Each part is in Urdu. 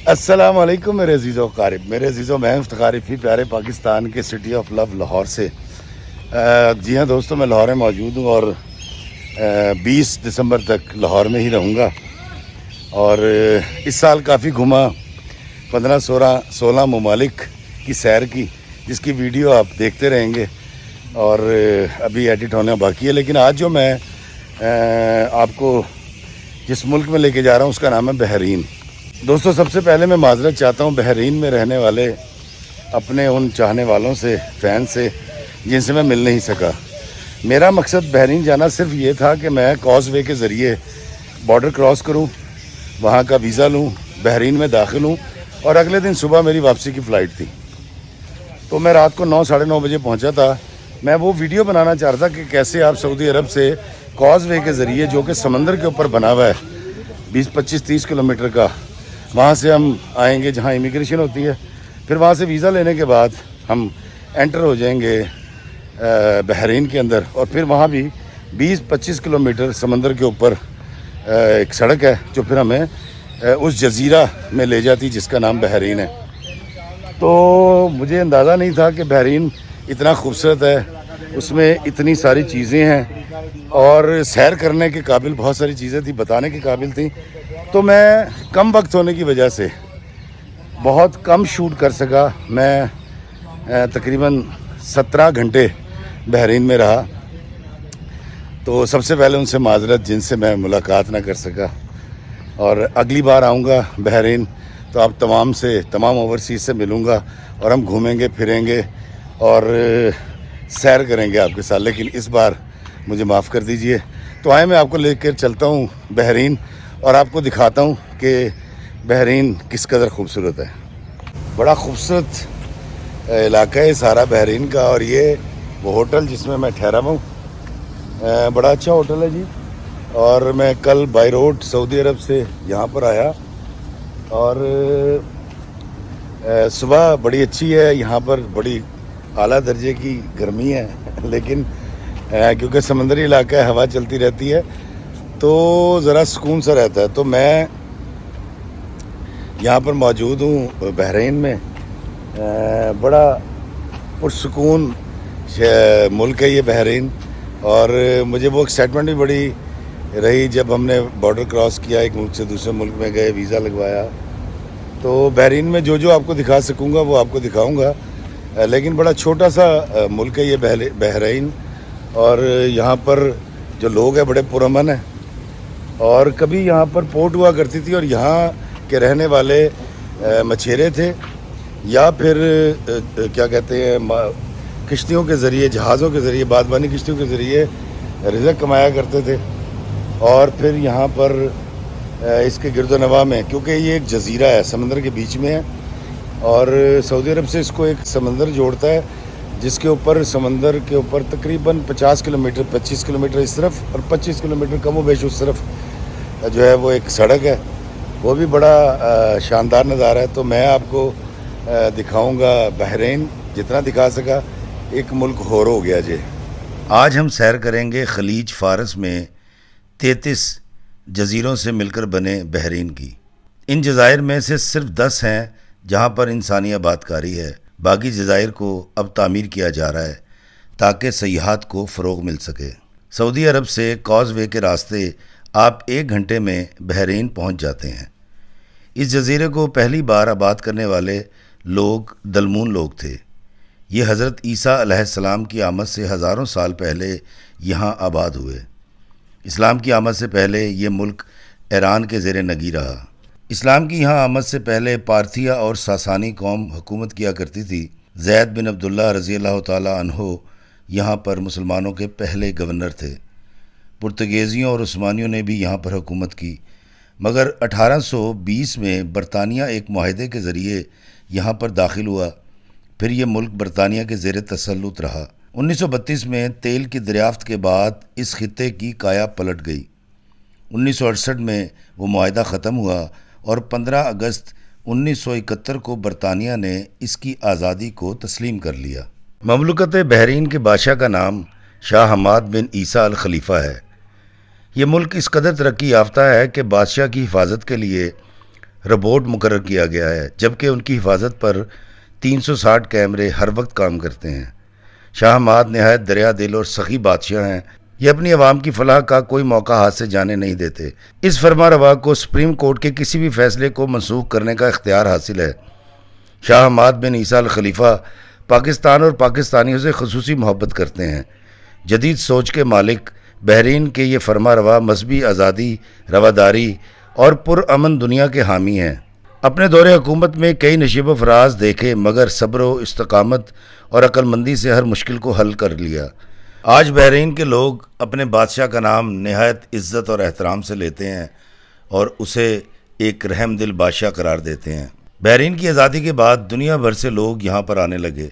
السلام علیکم میرے عزیزوں قارب، میرے عزیزوں میں افتخارفی پیارے پاکستان کے سٹی آف لو لاہور سے۔ جی ہاں دوستوں، میں لاہور میں موجود ہوں اور 20 دسمبر تک لاہور میں ہی رہوں گا۔ اور اس سال کافی گھوما، 15-16 ممالک کی سیر کی، جس کی ویڈیو آپ دیکھتے رہیں گے اور ابھی ایڈٹ ہونا باقی ہے۔ لیکن آج جو میں آپ کو جس ملک میں لے کے جا رہا ہوں اس کا نام ہے بحرین۔ دوستو، سب سے پہلے میں معذرت چاہتا ہوں بحرین میں رہنے والے اپنے ان چاہنے والوں سے، فین سے، جن سے میں مل نہیں سکا۔ میرا مقصد بحرین جانا صرف یہ تھا کہ میں کاز وے کے ذریعے بارڈر کراس کروں، وہاں کا ویزا لوں، بحرین میں داخل ہوں، اور اگلے دن صبح میری واپسی کی فلائٹ تھی۔ تو میں رات کو 9-9:30 بجے پہنچا تھا۔ میں وہ ویڈیو بنانا چاہ رہا تھا کہ کیسے آپ سعودی عرب سے کاز وے کے ذریعے، جو کہ سمندر کے اوپر بنا ہوا ہے 20-25-30 کلومیٹر کا، وہاں سے ہم آئیں گے جہاں امیگریشن ہوتی ہے، پھر وہاں سے ویزا لینے کے بعد ہم انٹر ہو جائیں گے بحرین کے اندر، اور پھر وہاں بھی 20-25 کلومیٹر سمندر کے اوپر ایک سڑک ہے جو پھر ہمیں اس جزیرہ میں لے جاتی جس کا نام بحرین ہے۔ تو مجھے اندازہ نہیں تھا کہ بحرین اتنا خوبصورت ہے، اس میں اتنی ساری چیزیں ہیں اور سیر کرنے کے قابل بہت ساری چیزیں تھیں، بتانے کے قابل تھیں۔ تو میں کم وقت ہونے کی وجہ سے بہت کم شوٹ کر سکا۔ میں تقریباً 17 گھنٹے بحرین میں رہا۔ تو سب سے پہلے ان سے معذرت جن سے میں ملاقات نہ کر سکا، اور اگلی بار آؤں گا بحرین تو آپ تمام اوورسیز سے ملوں گا اور ہم گھومیں گے، پھریں گے اور سیر کریں گے آپ کے ساتھ۔ لیکن اس بار مجھے معاف کر دیجئے۔ تو آئے میں آپ کو لے کر چلتا ہوں بحرین اور آپ کو دکھاتا ہوں کہ بحرین کس قدر خوبصورت ہے۔ بڑا خوبصورت علاقہ ہے سارا بحرین کا، اور یہ وہ ہوٹل جس میں ٹھہرا ہوں، بڑا اچھا ہوٹل ہے جی۔ اور میں کل بائی روڈ سعودی عرب سے یہاں پر آیا، اور صبح بڑی اچھی ہے یہاں پر، بڑی اعلیٰ درجے کی گرمی ہے، لیکن کیونکہ سمندری علاقہ ہے، ہوا چلتی رہتی ہے تو ذرا سکون سا رہتا ہے۔ تو میں یہاں پر موجود ہوں بحرین میں، بڑا پرسکون ملک ہے یہ بحرین، اور مجھے وہ ایکسائٹمنٹ بھی بڑی رہی جب ہم نے بارڈر کراس کیا، ایک ملک سے دوسرے ملک میں گئے، ویزا لگوایا۔ تو بحرین میں جو آپ کو دکھا سکوں گا وہ آپ کو دکھاؤں گا، لیکن بڑا چھوٹا سا ملک ہے یہ بحرین، اور یہاں پر جو لوگ ہیں بڑے پرامن ہیں، اور کبھی یہاں پر پورٹ ہوا کرتی تھی اور یہاں کے رہنے والے مچھیرے تھے، یا پھر کیا کہتے ہیں کشتیوں کے ذریعے، جہازوں کے ذریعے، بادبانی کشتیوں کے ذریعے رزق کمایا کرتے تھے۔ اور پھر یہاں پر اس کے گرد و نواح میں، کیونکہ یہ ایک جزیرہ ہے، سمندر کے بیچ میں ہے، اور سعودی عرب سے اس کو ایک سمندر جوڑتا ہے، جس کے اوپر سمندر کے اوپر تقریباً 50 کلومیٹر، 25 کلومیٹر اس طرف اور 25 کلومیٹر کم و بیش اس طرف جو ہے وہ ایک سڑک ہے، وہ بھی بڑا شاندار نظارہ ہے۔ تو میں آپ کو دکھاؤں گا بحرین، جتنا دکھا سکا۔ ایک ملک اور ہو گیا جی۔ آج ہم سیر کریں گے خلیج فارس میں 33 جزیروں سے مل کر بنے بحرین کی۔ ان جزائر میں سے صرف 10 ہیں جہاں پر انسانی آباد کاری ہے، باقی جزائر کو اب تعمیر کیا جا رہا ہے تاکہ سیاحت کو فروغ مل سکے۔ سعودی عرب سے کاز وے کے راستے آپ 1 گھنٹے میں بحرین پہنچ جاتے ہیں۔ اس جزیرے کو پہلی بار آباد کرنے والے لوگ دلمون لوگ تھے۔ یہ حضرت عیسیٰ علیہ السلام کی آمد سے ہزاروں سال پہلے یہاں آباد ہوئے۔ اسلام کی آمد سے پہلے یہ ملک ایران کے زیر نگی رہا۔ اسلام کی یہاں آمد سے پہلے پارتھیا اور ساسانی قوم حکومت کیا کرتی تھی۔ زید بن عبداللہ رضی اللہ تعالیٰ عنہ یہاں پر مسلمانوں کے پہلے گورنر تھے۔ پرتگیزیوں اور عثمانیوں نے بھی یہاں پر حکومت کی، مگر 1820 میں برطانیہ ایک معاہدے کے ذریعے یہاں پر داخل ہوا، پھر یہ ملک برطانیہ کے زیر تسلط رہا۔ 1932 میں تیل کی دریافت کے بعد اس خطے کی کایا پلٹ گئی۔ 1968 میں وہ معاہدہ ختم ہوا اور 15 اگست 1971 کو برطانیہ نے اس کی آزادی کو تسلیم کر لیا۔ مملکت بحرین کے بادشاہ کا نام شاہ حماد بن عیسیٰ الخلیفہ ہے۔ یہ ملک اس قدر ترقی یافتہ ہے کہ بادشاہ کی حفاظت کے لیے روبوٹ مقرر کیا گیا ہے، جبکہ ان کی حفاظت پر 360 کیمرے ہر وقت کام کرتے ہیں۔ شاہ حماد نہایت دریا دل اور سخی بادشاہ ہیں۔ یہ اپنی عوام کی فلاح کا کوئی موقع ہاتھ سے جانے نہیں دیتے۔ اس فرما روا کو سپریم کورٹ کے کسی بھی فیصلے کو منسوخ کرنے کا اختیار حاصل ہے۔ شاہ حماد بن عیسیٰ الخلیفہ پاکستان اور پاکستانیوں سے خصوصی محبت کرتے ہیں۔ جدید سوچ کے مالک بحرین کے یہ فرما روا مذہبی آزادی، رواداری اور پرامن دنیا کے حامی ہیں۔ اپنے دور حکومت میں کئی نشیب و فراز دیکھے، مگر صبر و استقامت اور عقل مندی سے ہر مشکل کو حل کر لیا۔ آج بحرین کے لوگ اپنے بادشاہ کا نام نہایت عزت اور احترام سے لیتے ہیں اور اسے ایک رحم دل بادشاہ قرار دیتے ہیں۔ بحرین کی آزادی کے بعد دنیا بھر سے لوگ یہاں پر آنے لگے۔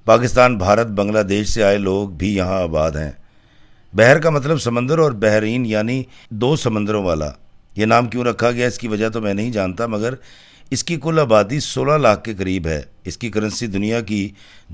پاکستان، بھارت، بنگلہ دیش سے آئے لوگ بھی یہاں آباد ہیں۔ بحر کا مطلب سمندر اور بحرین یعنی دو سمندروں والا۔ یہ نام کیوں رکھا گیا اس کی وجہ تو میں نہیں جانتا، مگر اس کی کل آبادی 16 لاکھ کے قریب ہے۔ اس کی کرنسی دنیا کی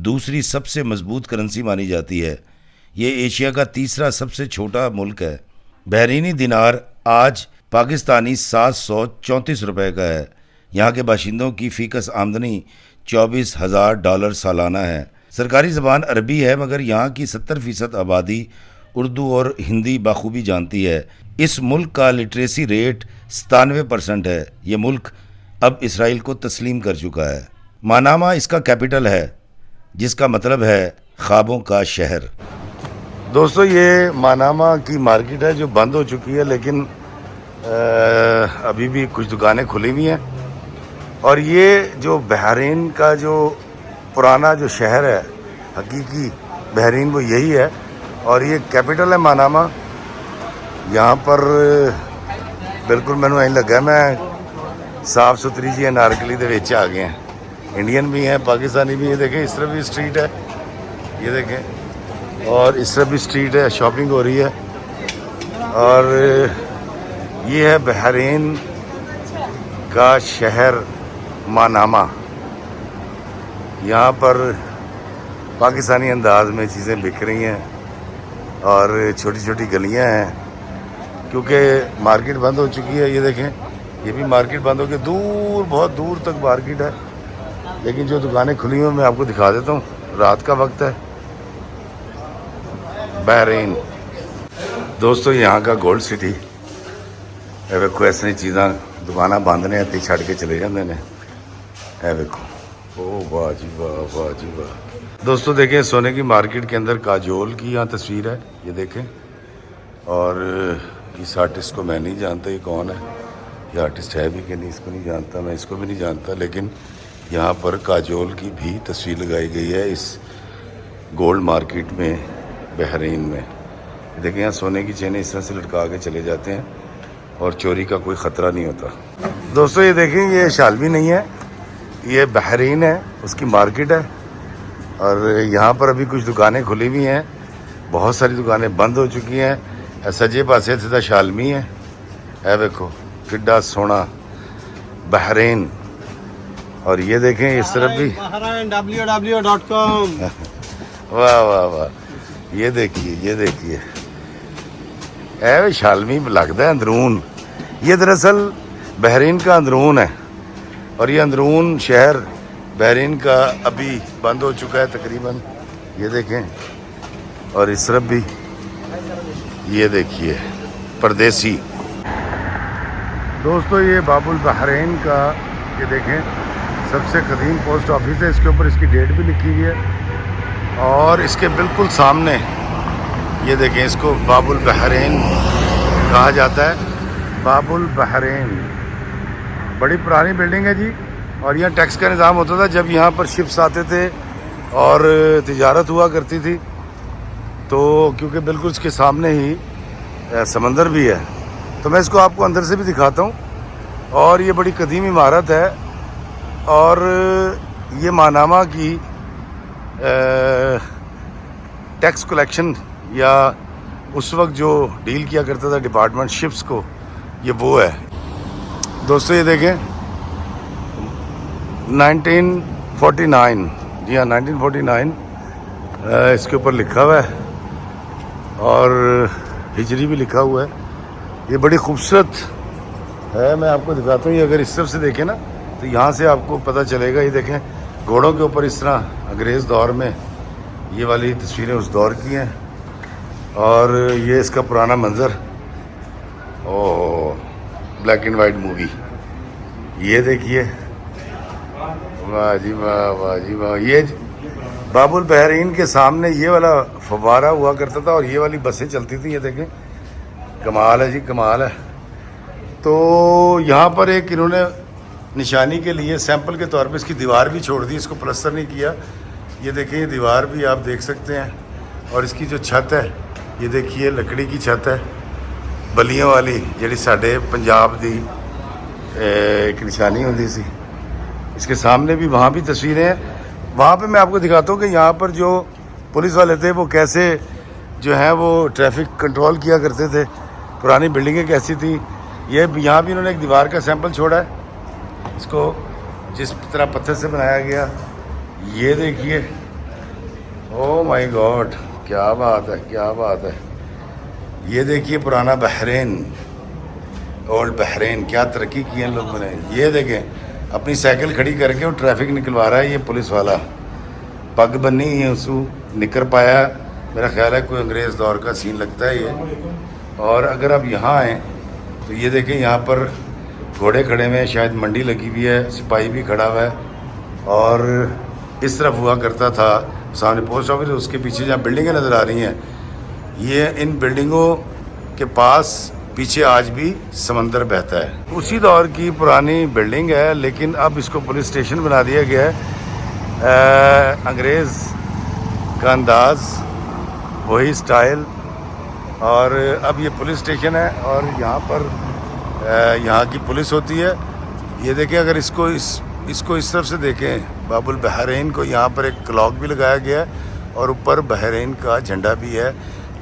دوسری سب سے مضبوط کرنسی مانی جاتی ہے۔ یہ ایشیا کا تیسرا سب سے چھوٹا ملک ہے۔ بحرینی دینار آج پاکستانی 734 روپے کا ہے۔ یہاں کے باشندوں کی فی کس آمدنی $24,000 سالانہ ہے۔ سرکاری زبان عربی ہے، مگر یہاں کی 70% آبادی اردو اور ہندی بخوبی جانتی ہے۔ اس ملک کا لٹریسی ریٹ 97% ہے۔ یہ ملک اب اسرائیل کو تسلیم کر چکا ہے۔ ماناما اس کا کیپٹل ہے، جس کا مطلب ہے خوابوں کا شہر۔ دوستو، یہ ماناما کی مارکیٹ ہے جو بند ہو چکی ہے، لیکن ابھی بھی کچھ دکانیں کھلی ہوئی ہیں۔ اور یہ جو بحرین کا جو پرانا جو شہر ہے، حقیقی بحرین وہ یہی ہے، اور یہ کیپٹل ہے ماناما۔ یہاں پر بالکل مینوں ایਂ لگا میں صاف ستھری جی انارکلی دے وچ آ گئے ہیں۔ انڈین بھی ہیں، پاکستانی بھی ہیں۔ دیکھیں اس طرف بھی اسٹریٹ ہے، یہ دیکھیں، اور اس طرف بھی اسٹریٹ ہے، شاپنگ ہو رہی ہے۔ اور یہ ہے بحرین کا شہر ماناما۔ یہاں پر پاکستانی انداز میں چیزیں بک رہی ہیں اور چھوٹی چھوٹی گلیاں ہیں، کیونکہ مارکیٹ بند ہو چکی ہے۔ یہ دیکھیں، یہ بھی مارکیٹ بند ہو کے دور، بہت دور تک مارکیٹ ہے، لیکن جو دکانیں کھلی ہیں میں آپ کو دکھا دیتا ہوں۔ رات کا وقت ہے۔ بحرین دوستو، یہاں کا گولڈ سٹی اے ویکھو، ایسے چیزاں دکاناں بند نے تے چھڈ کے چلے جاندے نے۔ اے ویکھو، او واہ جی واہ، واہ جی واہ۔ دوستو دیکھیں، سونے کی مارکیٹ کے اندر کاجول کی یہاں تصویر ہے، یہ دیکھیں۔ اور اس آرٹسٹ کو میں نہیں جانتا یہ کون ہے، یہ آرٹسٹ ہے بھی کہ نہیں اس کو نہیں جانتا، میں اس کو بھی نہیں جانتا، لیکن یہاں پر کاجول کی بھی تصویر لگائی گئی ہے اس گولڈ مارکیٹ میں بحرین میں۔ دیکھیں یہاں سونے کی چینیں اس طرح سے لٹکا کے چلے جاتے ہیں اور چوری کا کوئی خطرہ نہیں ہوتا۔ دوستو یہ دیکھیں، یہ شالمی نہیں ہے، یہ بحرین ہے، اس کی مارکیٹ ہے۔ اور یہاں پر ابھی کچھ دکانیں کھلی ہوئی ہیں، بہت ساری دکانیں بند ہو چکی ہیں۔ سجے پاسے سیدھا شالمی ہے۔ اے دیکھو کڈا سونا بحرین۔ اور یہ دیکھیں اس طرف بھی www.com۔ واہ واہ واہ، یہ دیکھیے، یہ دیکھیے، اے شالمی لگتا ہے اندرون۔ یہ دراصل بحرین کا اندرون ہے، اور یہ اندرون شہر بحرین کا ابھی بند ہو چکا ہے تقریباً۔ یہ دیکھیں، اور اس طرف بھی یہ دیکھیے پردیسی۔ دوستو یہ باب البحرین کا، یہ دیکھیں، سب سے قدیم پوسٹ آفس ہے۔ اس کے اوپر اس کی ڈیٹ بھی لکھی ہوئی ہے، اور اس کے بالکل سامنے یہ دیکھیں، اس کو باب البحرین کہا جاتا ہے۔ باب البحرین بڑی پرانی بلڈنگ ہے جی، اور یہاں ٹیکس کا نظام ہوتا تھا جب یہاں پر شپس آتے تھے اور تجارت ہوا کرتی تھی، تو کیونکہ بالکل اس کے سامنے ہی سمندر بھی ہے، تو میں اس کو آپ کو اندر سے بھی دکھاتا ہوں۔ اور یہ بڑی قدیم عمارت ہے، اور یہ ماناما کی ٹیکس کلیکشن یا اس وقت جو ڈیل کیا کرتا تھا ڈپارٹمنٹ شپس کو، یہ وہ ہے۔ دوستو یہ دیکھیں 1949، جی ہاں 1949 اس کے اوپر لکھا ہوا ہے، اور ہجری بھی لکھا ہوا ہے۔ یہ بڑی خوبصورت ہے. میں آپ کو دکھاتا ہوں. یہ اگر اس طرف سے دیکھیں نا تو یہاں سے آپ کو پتہ چلے گا. یہ دیکھیں گھوڑوں کے اوپر اس طرح انگریز دور میں یہ والی تصویریں اس دور کی ہیں. اور یہ اس کا پرانا منظر. او بلیک اینڈ وائٹ مووی. یہ دیکھیے. واہ جی واہ واہ جی واہ. یہ باب البحرین کے سامنے یہ والا فوارہ ہوا کرتا تھا اور یہ والی بسیں چلتی تھیں. یہ دیکھیں کمال ہے جی کمال ہے. تو یہاں پر ایک انہوں نے نشانی کے لیے سیمپل کے طور پہ اس کی دیوار بھی چھوڑ دی. اس کو پلسٹر نہیں کیا. یہ دیکھیں یہ دیوار بھی آپ دیکھ سکتے ہیں. اور اس کی جو چھت ہے یہ دیکھیے لکڑی کی چھت ہے بلیاں والی جیڑی ساڈے پنجاب دی ایک نشانی ہوتی سی. اس کے سامنے بھی وہاں بھی تصویریں ہیں. وہاں پہ میں آپ کو دکھاتا ہوں کہ یہاں پر جو پولیس والے تھے وہ کیسے جو ہیں وہ ٹریفک کنٹرول کیا کرتے تھے. پرانی بلڈنگیں کیسی تھیں. یہ یہاں بھی انہوں نے ایک دیوار کا سیمپل چھوڑا ہے. اس کو جس طرح پتھر سے بنایا گیا. یہ دیکھیے. او مائی گاڈ کیا بات ہے کیا بات ہے. یہ دیکھیے پرانا بحرین اولڈ بحرین. کیا ترقی کی ہے ان لوگوں نے. یہ دیکھیں اپنی سائیکل کھڑی کر کے وہ ٹریفک نکلوا رہا ہے. یہ پولیس والا پگ بنی ہے اسو نکر پایا. میرا خیال ہے کوئی انگریز دور کا سین لگتا ہے یہ. اور اگر آپ یہاں آئیں تو یہ دیکھیں یہاں پر گھوڑے کھڑے ہوئے ہیں. شاید منڈی لگی ہوئی ہے. سپاہی بھی کھڑا ہوا ہے. اور اس طرف ہوا کرتا تھا سامنے پوسٹ آفس. اس کے پیچھے جہاں بلڈنگیں نظر آ رہی ہیں یہ ان بلڈنگوں کے پاس پیچھے آج بھی سمندر بہتا ہے. اسی دور کی پرانی بلڈنگ ہے لیکن اب اس کو پولیس اسٹیشن بنا دیا گیا ہے. انگریز کا انداز وہی سٹائل. اور اب یہ پولیس اسٹیشن ہے اور یہاں پر یہاں کی پولیس ہوتی ہے. یہ دیکھیں اگر اس کو اس طرف سے دیکھیں باب البحرین کو. یہاں پر ایک کلاک بھی لگایا گیا ہے اور اوپر بحرین کا جھنڈا بھی ہے.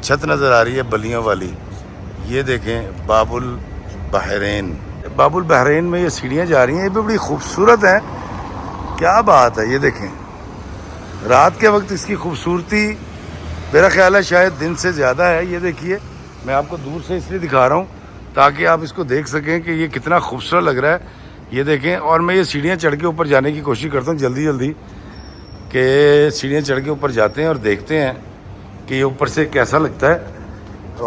چھت نظر آ رہی ہے بلیوں والی. یہ دیکھیں باب البحرین. باب البحرین میں یہ سیڑھیاں جا رہی ہیں. یہ بھی بڑی خوبصورت ہیں. کیا بات ہے. یہ دیکھیں رات کے وقت اس کی خوبصورتی میرا خیال ہے شاید دن سے زیادہ ہے. یہ دیکھیے میں آپ کو دور سے اس لیے دکھا رہا ہوں تاکہ آپ اس کو دیکھ سکیں کہ یہ کتنا خوبصورت لگ رہا ہے. یہ دیکھیں. اور میں یہ سیڑھیاں چڑھ کے اوپر جانے کی کوشش کرتا ہوں جلدی کہ سیڑھیاں چڑھ کے اوپر جاتے ہیں اور دیکھتے ہیں کہ یہ اوپر سے کیسا لگتا ہے.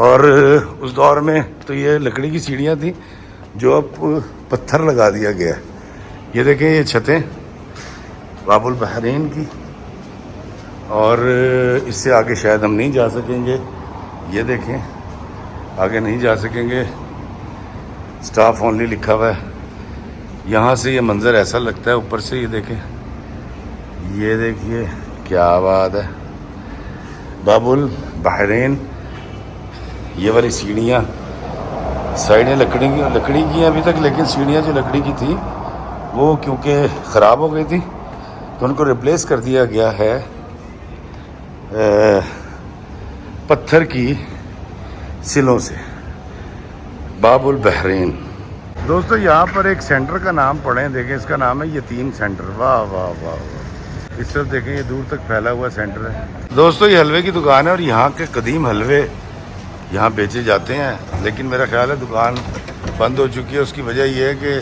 اور اس دور میں تو یہ لکڑی کی سیڑھیاں تھیں جو اب پتھر لگا دیا گیا ہے. یہ دیکھیں یہ چھتیں باب البحرین کی. اور اس سے آگے شاید ہم نہیں جا سکیں گے. یہ دیکھیں آگے نہیں جا سکیں گے. سٹاف اونلی لکھا ہوا ہے. یہاں سے یہ منظر ایسا لگتا ہے اوپر سے. یہ دیکھیں یہ دیکھیے کیا بات ہے. باب البحرین. یہ والی سیڑھیاں سائڈیں لکڑی کی ہیں ابھی تک لیکن سیڑھیاں جو لکڑی کی تھی وہ کیونکہ خراب ہو گئی تھی تو ان کو ریپلیس کر دیا گیا ہے پتھر کی سلوں سے. باب البحرین. دوستو یہاں پر ایک سینٹر کا نام پڑھیں. دیکھیں اس کا نام ہے یتیم سینٹر. واہ واہ واہ واہ. اس طرف دیکھیں یہ دور تک پھیلا ہوا سینٹر ہے. دوستو یہ حلوے کی دکان ہے اور یہاں کے قدیم حلوے یہاں بیچے جاتے ہیں لیکن میرا خیال ہے دکان بند ہو چکی ہے. اس کی وجہ یہ ہے کہ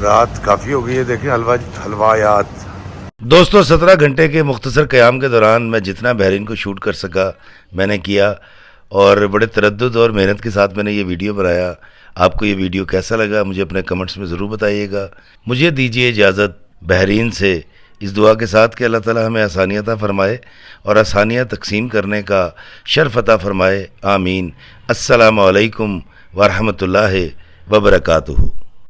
رات کافی ہو گئی ہے. دیکھیں حلوایات. دوستو 17 گھنٹے کے مختصر قیام کے دوران میں جتنا بحرین کو شوٹ کر سکا میں نے کیا اور بڑے تردد اور محنت کے ساتھ میں نے یہ ویڈیو بنایا. آپ کو یہ ویڈیو کیسا لگا مجھے اپنے کمنٹس میں ضرور بتائیے گا. مجھے دیجیے اجازت بحرین سے اس دعا کے ساتھ کہ اللہ تعالی ہمیں آسانیاں عطا فرمائے اور آسانیاں تقسیم کرنے کا شرف عطا فرمائے. آمین. السلام علیکم ورحمۃ اللہ وبرکاتہ.